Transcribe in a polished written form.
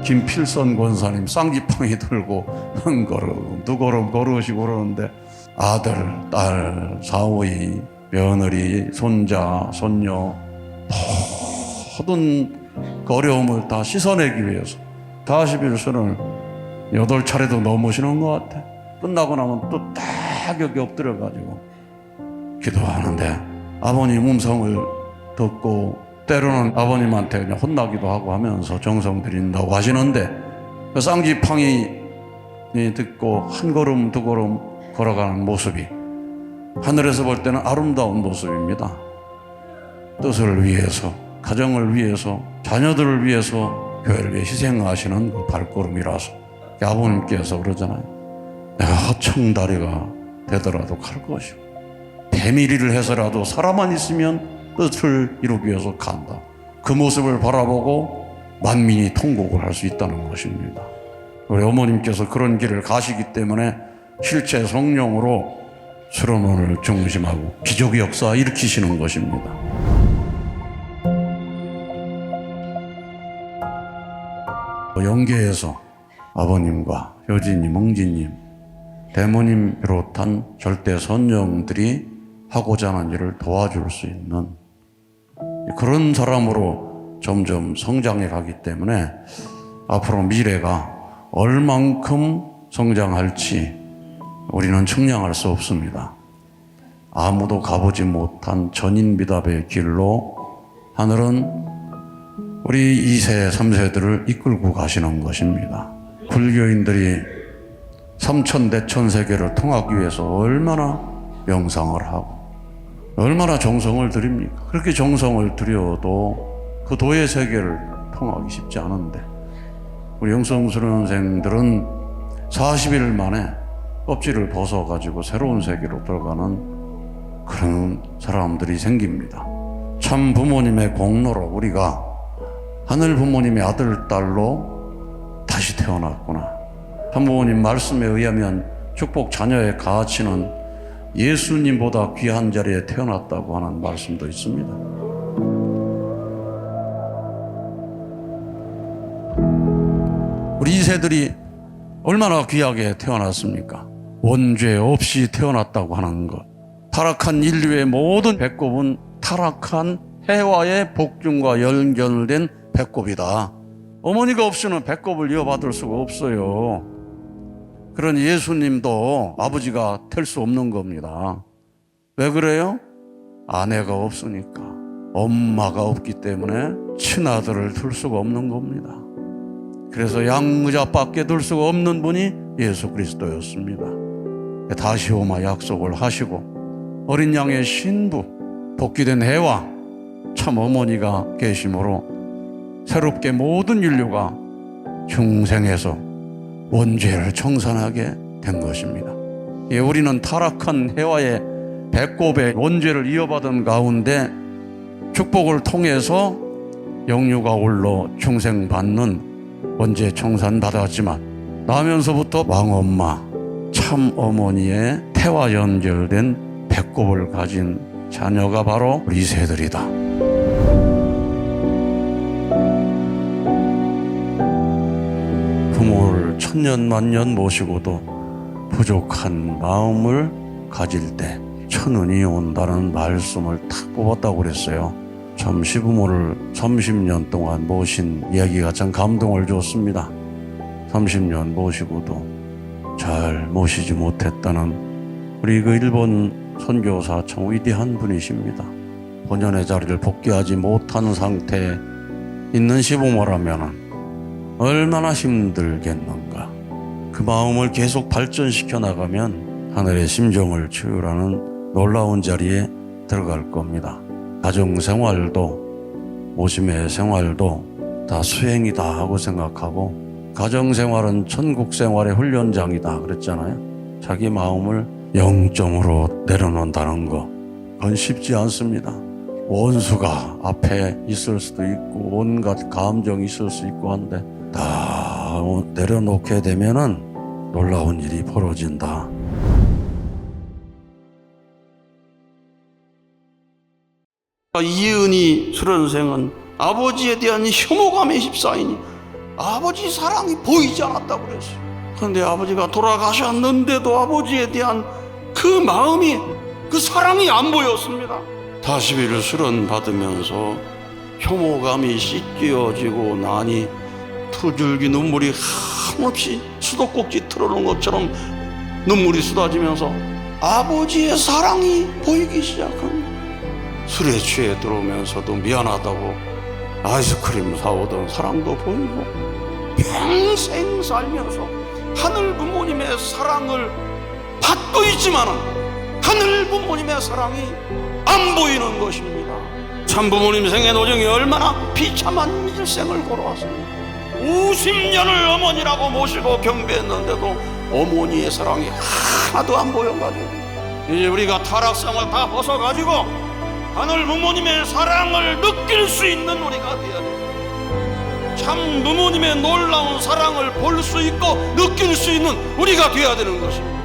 김필선 권사님 쌍지팡이 들고 한 걸음 두 걸음 걸으시고 그러는데 아들, 딸, 사위, 며느리, 손자, 손녀 모든 그 어려움을 다 씻어내기 위해서 41선을 8차례도 넘으시는 것 같아. 끝나고 나면 또 딱 여기 엎드려가지고 기도하는데 아버님 음성을 듣고 때로는 아버님한테 그냥 혼나기도 하고 하면서 정성 드린다고 하시는데 그 쌍지팡이 듣고 한 걸음 두 걸음 걸어가는 모습이 하늘에서 볼 때는 아름다운 모습입니다. 뜻을 위해서, 가정을 위해서, 자녀들을 위해서 교회를 위해 희생하시는 그 발걸음이라서 아버님께서 그러잖아요. 내가 허청다리가 되더라도 갈 것이고 배밀이를 해서라도 살아만 있으면 뜻을 이루기 위해서 간다. 그 모습을 바라보고 만민이 통곡을 할 수 있다는 것입니다. 우리 어머님께서 그런 길을 가시기 때문에 실제 성령으로 수련원을 중심하고 기적의 역사 일으키시는 것입니다. 영계에서 아버님과 효진님, 몽진님, 대모님 비롯한 절대 선정들이 하고자 하는 일을 도와줄 수 있는 그런 사람으로 점점 성장해 가기 때문에 앞으로 미래가 얼만큼 성장할지 우리는 측량할 수 없습니다. 아무도 가보지 못한 전인미답의 길로 하늘은 우리 2세, 3세들을 이끌고 가시는 것입니다. 불교인들이 삼천대천 세계를 통하기 위해서 얼마나 명상을 하고 얼마나 정성을 들입니까? 그렇게 정성을 들여도 그 도의 세계를 통하기 쉽지 않은데 우리 영성수련생들은 40일 만에 껍질을 벗어가지고 새로운 세계로 들어가는 그런 사람들이 생깁니다. 참 부모님의 공로로 우리가 하늘 부모님의 아들, 딸로 다시 태어났구나. 한 부모님 말씀에 의하면 축복 자녀의 가치는 예수님보다 귀한 자리에 태어났다고 하는 말씀도 있습니다. 우리 2세들이 얼마나 귀하게 태어났습니까? 원죄 없이 태어났다고 하는 것. 타락한 인류의 모든 배꼽은 타락한 해와의 복중과 연결된 배꼽이다. 어머니가 없이는 배꼽을 이어받을 수가 없어요. 그런 예수님도 아버지가 될 수 없는 겁니다. 왜 그래요? 아내가 없으니까. 엄마가 없기 때문에 친아들을 둘 수가 없는 겁니다. 그래서 양자밖에 둘 수가 없는 분이 예수 그리스도였습니다. 다시오마 약속을 하시고 어린 양의 신부, 복귀된 해와 참 어머니가 계심으로 새롭게 모든 인류가 중생에서 원죄를 청산하게 된 것입니다. 우리는 타락한 해와의 배꼽의 원죄를 이어받은 가운데 축복을 통해서 영유가 홀로 중생받는 원죄 청산 받았지만 나면서부터 왕엄마, 참 어머니의 태와 연결된 배꼽을 가진 자녀가 바로 우리 세들이다. 부모를 천년만년 모시고도 부족한 마음을 가질 때 천운이 온다는 말씀을 탁 뽑았다고 그랬어요. 참 시부모를 30년 동안 모신 이야기가 참 감동을 줬습니다. 30년 모시고도 잘 모시지 못했다는 우리 그 일본 선교사 참 위대한 분이십니다. 본연의 자리를 복귀하지 못한 상태에 있는 시부모라면 얼마나 힘들겠는가. 그 마음을 계속 발전시켜 나가면 하늘의 심정을 치유라는 놀라운 자리에 들어갈 겁니다. 가정생활도 모심의 생활도 다 수행이다 하고 생각하고 가정생활은 천국생활의 훈련장이다 그랬잖아요. 자기 마음을 0점으로 내려놓는다는 거 그건 쉽지 않습니다. 원수가 앞에 있을 수도 있고 온갖 감정이 있을 수 있고 한데 다 내려놓게 되면은 놀라운 일이 벌어진다. 이은희 수련생은 아버지에 대한 혐오감에 휩싸이니 아버지 사랑이 보이지 않았다고 그랬어요. 그런데 아버지가 돌아가셨는데도 아버지에 대한 그 마음이, 그 사랑이 안 보였습니다. 다시비를 수련 받으면서 혐오감이 씻겨지고 나니 두 줄기 눈물이 한없이 수도꼭지 틀어놓은 것처럼 눈물이 쏟아지면서 아버지의 사랑이 보이기 시작합니다. 술에 취해 들어오면서도 미안하다고 아이스크림 사오던 사랑도 보이고, 평생 살면서 하늘 부모님의 사랑을 받고 있지만은 하늘 부모님의 사랑이 안 보이는 것입니다. 참 부모님 생애 노정이 얼마나 비참한 일생을 걸어왔습니다. 50년을 어머니라고 모시고 경배했는데도 어머니의 사랑이 하나도 안 보여가지고, 이제 우리가 타락상을 다 벗어가지고 하늘 부모님의 사랑을 느낄 수 있는 우리가 되어야 됩니다. 참 부모님의 놀라운 사랑을 볼 수 있고 느낄 수 있는 우리가 되어야 되는 것입니다.